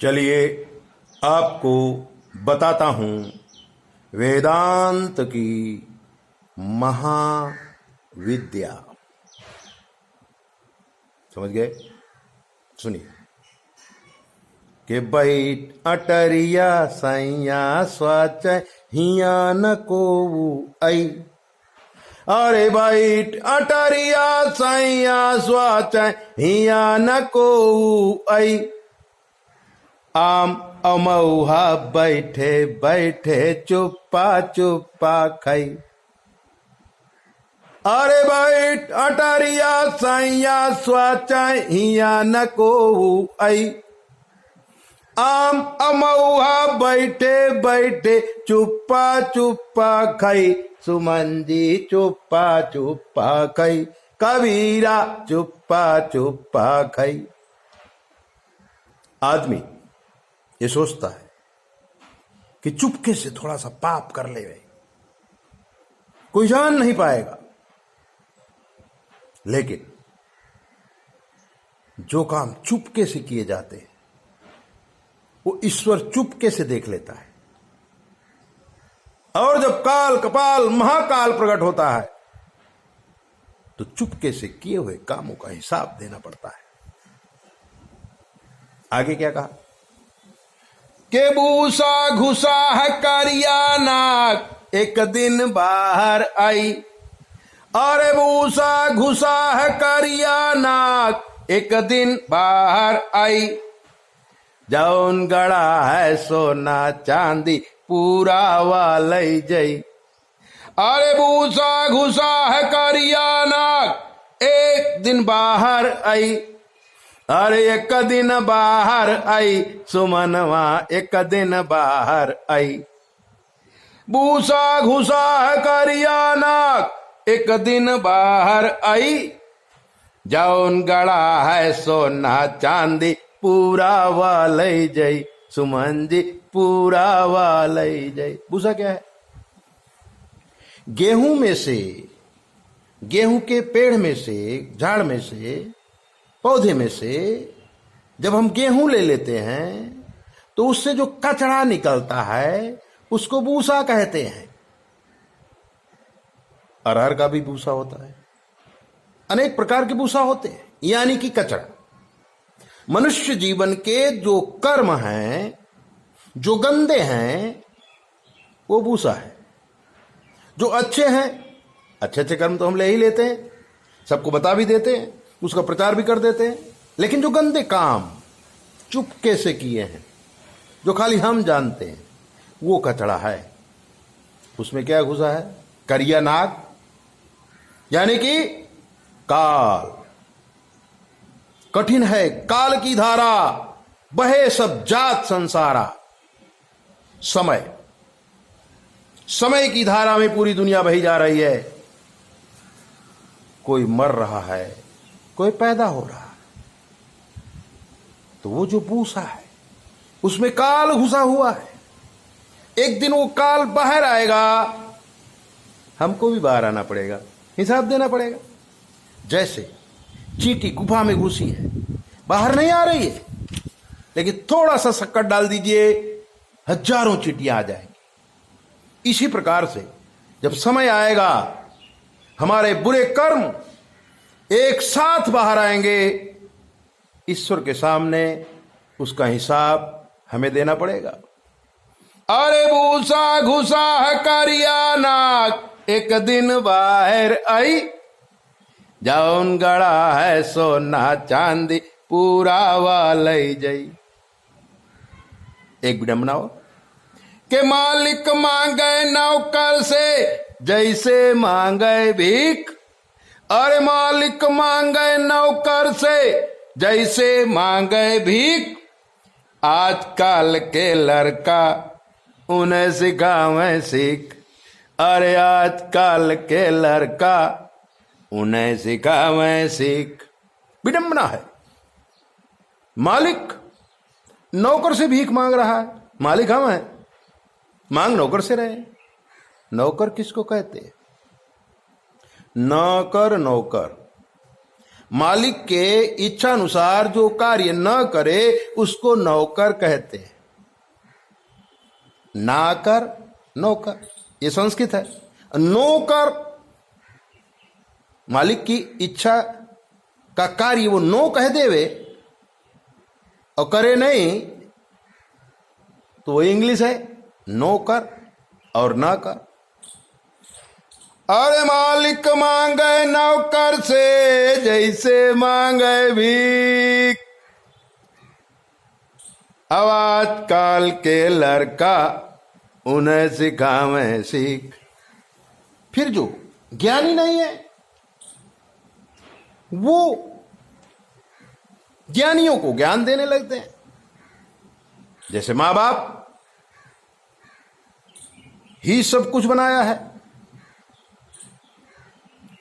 चलिए आपको बताता हूं वेदांत की महाविद्या। समझ गए? सुनिए के बैठ अटरिया सैया स्वाच हिया न को आई। अरे बैठ अटरिया सैया स्वाच हिया न को आई। आम अमौहा बैठे बैठे चुप्पा चुप्पा खाई। अरे बैठ अटरिया सैया स्वाचा हिया न को आई। आम अमौहा बैठे बैठे चुप्पा चुप्पा खाई। सुमन जी चुप्पा चुप्पा खाई। कबीरा चुप्पा चुप्पा खाई। आदमी ये सोचता है कि चुपके से थोड़ा सा पाप कर ले, कोई जान नहीं पाएगा, लेकिन जो काम चुपके से किए जाते हैं वो ईश्वर चुपके से देख लेता है। और जब काल कपाल महाकाल प्रकट होता है तो चुपके से किए हुए कामों का हिसाब देना पड़ता है। आगे क्या कहा? के भूसा घुसा है करिया नाक एक दिन बाहर आई। अरे भूसा घुसा है करिया नाक एक दिन बाहर आई। जौन गड़ा है सोना चांदी पूरा वालई जई। अरे भूसा घुसा है करिया नाक एक दिन बाहर आई। अरे एक दिन बाहर आई सुमनवा एक दिन बाहर आई। भूसा घुसा है करिया नाक एक दिन बाहर आई। जौन गड़ा है सोना चांदी पूरा वालई जई। सुमन जी पूरा वालई जई। भूसा क्या है? गेहूं में से, गेहूं के पेड़ में से, झाड़ में से, पौधे में से जब हम गेहूं ले लेते हैं तो उससे जो कचरा निकलता है उसको भूसा कहते हैं। अरहर का भी भूसा होता है, अनेक प्रकार के भूसा होते हैं, यानी कि कचरा। मनुष्य जीवन के जो कर्म हैं, जो गंदे हैं, वो भूसा है। जो अच्छे हैं, अच्छे अच्छे कर्म तो हम ले ही लेते हैं, सबको बता भी देते हैं, उसका प्रचार भी कर देते हैं। लेकिन जो गंदे काम चुपके से किए हैं, जो खाली हम जानते हैं, वो कचरा है। उसमें क्या घुसा है? करिया नाग, यानी कि काल। कठिन है काल की धारा, बहे सब जात संसारा। समय, समय की धारा में पूरी दुनिया बही जा रही है। कोई मर रहा है, कोई पैदा हो रहा है। तो वो जो भूसा है उसमें काल घुसा हुआ है। एक दिन वो काल बाहर आएगा, हमको भी बाहर आना पड़ेगा, हिसाब देना पड़ेगा। जैसे चींटी गुफा में घुसी है, बाहर नहीं आ रही है, लेकिन थोड़ा सा शक्कर डाल दीजिए, हजारों चींटियां आ जाएंगी। इसी प्रकार से जब समय आएगा, हमारे बुरे कर्म एक साथ बाहर आएंगे, ईश्वर के सामने उसका हिसाब हमें देना पड़ेगा। अरे भूसा घुसा है करिया नाक एक दिन बाहर आई। जौन गड़ा है सोना चांदी पूरा वालई जई। एक विडंबना हो के मालिक मांगे नौकर से जैसे मांगे भीख। अरे मालिक मांगे नौकर से जैसे मांगे भीख। आजकल के लड़का उन्हें सिखावे सीख। अरे आजकल के लड़का उन्हें सिखावे सीख। विडंबना है, मालिक नौकर से भीख मांग रहा है। मालिक हम हैं, मांग नौकर से रहे। नौकर किसको कहते हैं? नौकर, नौकर मालिक के इच्छा अनुसार जो कार्य न करे उसको नौकर कहते हैं। नाकर नौकर, ये संस्कृत है। नौकर मालिक की इच्छा का कार्य वो नो कह देवे और करे नहीं तो वो इंग्लिश है नौकर और ना कर। अरे मालिक मांगे नौकर से जैसे मांगे भीख, अब आजकल के लड़का उन्हें सिखावे सीख। फिर जो ज्ञानी नहीं है वो ज्ञानियों को ज्ञान देने लगते हैं। जैसे मां बाप ही सब कुछ बनाया है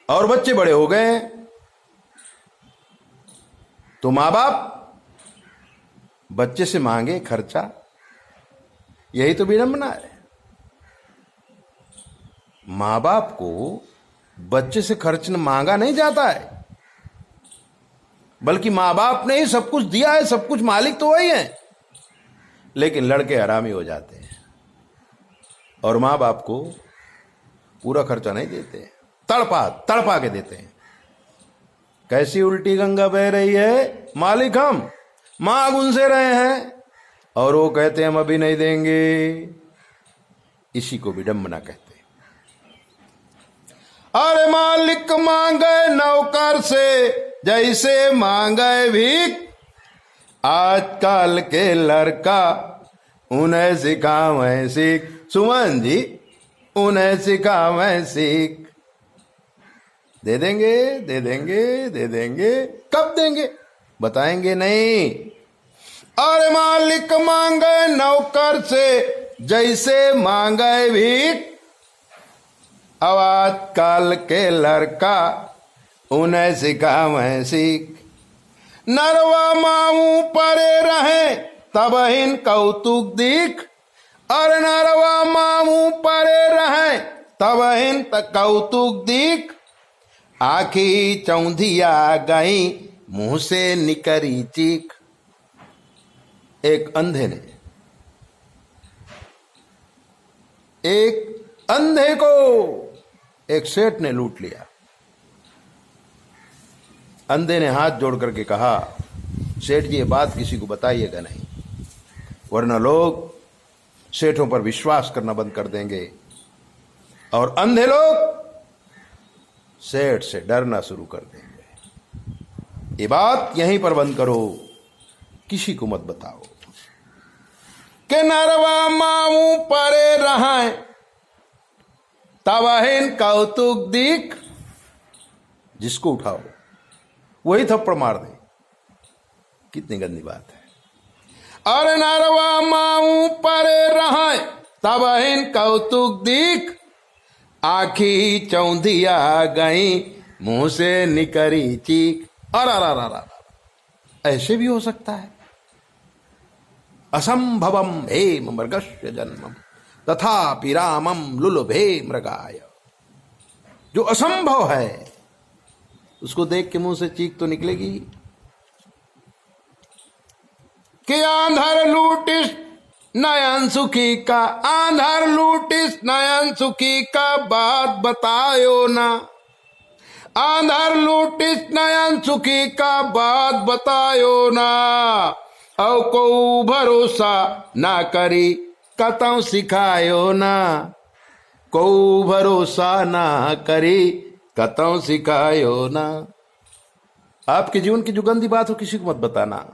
और बच्चे बड़े हो गए हैं तो मां बाप बच्चे से मांगे खर्चा, यही तो विडंबना है। मां बाप को बच्चे से खर्च मांगा नहीं जाता है, बल्कि मां बाप ने ही सब कुछ दिया है, सब कुछ मालिक तो वही है, लेकिन लड़के हरामी हो जाते हैं और मां बाप को पूरा खर्चा नहीं देते, तड़पा तड़पा के देते हैं। कैसी उल्टी गंगा बह रही है, मालिक हम मांग उनसे रहे हैं और वो कहते हैं हम अभी नहीं देंगे। इसी को विडंबना कहते हैं। अरे मालिक मांगे नौकर से जैसे मांगे भीख, आजकल के लड़का उन्हें सिखावे सीख। सुमन जी उन्हें सिखावे सीख। दे देंगे दे देंगे दे देंगे, कब देंगे बताएंगे नहीं। अरे मालिक मांगे नौकर से जैसे मांगे भीख, अब आजकल के लड़का उन्हें सिखावे सीख। नरवा मामू परे रहे तब हिन कौतुक दीख, और नरवा मामू परे रहे तब हिन कौतुक दीख। आखी चौंधिया गई मुंह से निकरी चीख। एक अंधे को एक सेठ ने लूट लिया। अंधे ने हाथ जोड़ करके कहा, सेठ जी ये बात किसी को बताइएगा नहीं, वरना लोग सेठों पर विश्वास करना बंद कर देंगे और अंधे लोग सेठ से डरना शुरू कर देंगे। ये बात यहीं पर बंद करो, किसी को मत बताओ। के नरवा मामू परे रहे तबहिन कौतुक दीख। जिसको उठाओ वही थप्पड़ मार दे। कितनी गंदी बात है। अरे नरवा मामू परे रहे तबहिन कौतुक दीख, आखी चौंधिया गई मुंह से निकरी चीख। अरा ऐसे भी हो सकता है। असंभवम हेम मृगस्य जन्मम तथापि रामम लुलुभे मृगाय। जो असंभव है उसको देख के मुंह से चीख तो निकलेगी। कि आंधर लूटिस नयन सुखी का, आंधर लूटिस नयन सुखी का बात बतायो ना। आंधर लूटिस नयन सुखी का बात बतायो ना। औ को भरोसा ना करी कतौ सिखायो ना। को भरोसा ना करी कतौ सिखायो ना। आपके जीवन की जो गंदी बात हो किसी को मत बताना,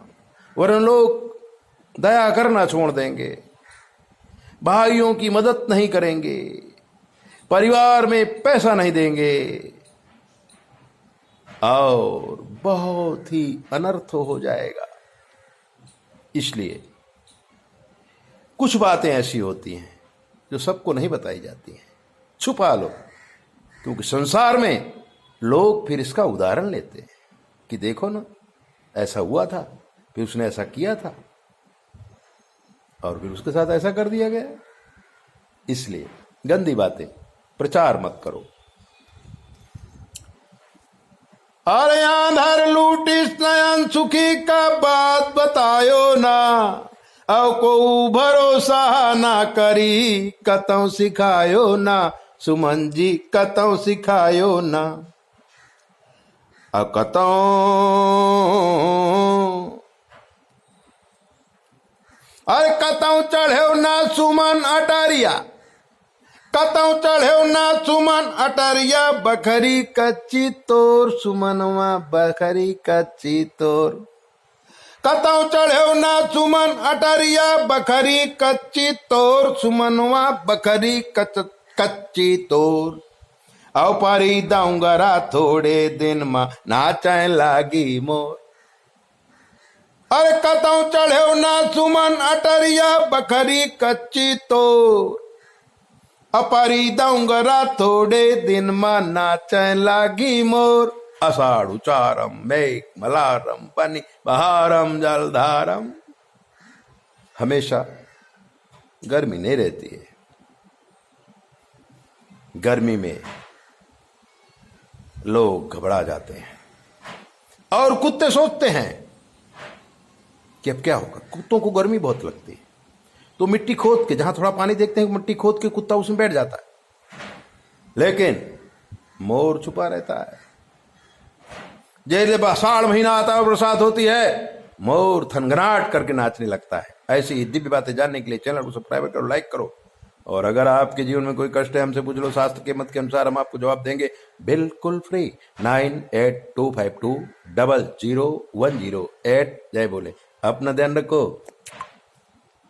वरना लोग दया करना छोड़ देंगे, भाइयों की मदद नहीं करेंगे, परिवार में पैसा नहीं देंगे और बहुत ही अनर्थ हो जाएगा। इसलिए कुछ बातें ऐसी होती हैं जो सबको नहीं बताई जाती हैं, छुपा लो, क्योंकि संसार में लोग फिर इसका उदाहरण लेते हैं कि देखो ना ऐसा हुआ था, फिर उसने ऐसा किया था और फिर उसके साथ ऐसा कर दिया गया। इसलिए गंदी बातें प्रचार मत करो। अरे आंधर लूटिस नयन सुखी का बात बतायो ना, अब को भरोसा ना करी कतौ सिखायो ना, सुमन जी कतौ सिखायो ना। कतौ अरे कतौ चढ़ो ना सुमन अटरिया, कतौ चढ़ो ना सुमन अटरिया, बखरी कच्ची तोर सुमनवा बखरी कच्ची तोर। कतौ चढ़ो ना सुमन अटरिया, बखरी कच्ची तोर सुमनवा बखरी कच्ची तोर। औ परी दाऊंगरा थोड़े दिन मा नाचै लागी मोर। अरे कतौ चढ़ो ना सुमन अटरिया, बखरी कच्ची तोर। अपरी दाऊंगरा थोड़े दिन मा नाचै लागी मोर। अषाढ़ चारम मेघ मलारम पनी बहारम जलधारम। हमेशा गर्मी नहीं रहती है। गर्मी में लोग घबरा जाते हैं और कुत्ते सोचते हैं कि अब क्या होगा। कुत्तों को गर्मी बहुत लगती है तो मिट्टी खोद के, जहां थोड़ा पानी देखते हैं मिट्टी खोद के कुत्ता उसमें बैठ जाता है। लेकिन मोर छुपा रहता है। जैसे आषाढ़ महीना आता है और बरसात होती है, मोर थनगनाट करके नाचने लगता है। ऐसी ही दिव्य बातें जानने के लिए चैनल को सब्सक्राइब करो, लाइक करो। और अगर आपके जीवन में कोई कष्ट है हमसे पूछ लो, शास्त्र के मत के अनुसार हम आपको जवाब देंगे बिल्कुल फ्री। 9825200108। जय बोले। अपना ध्यान रखो।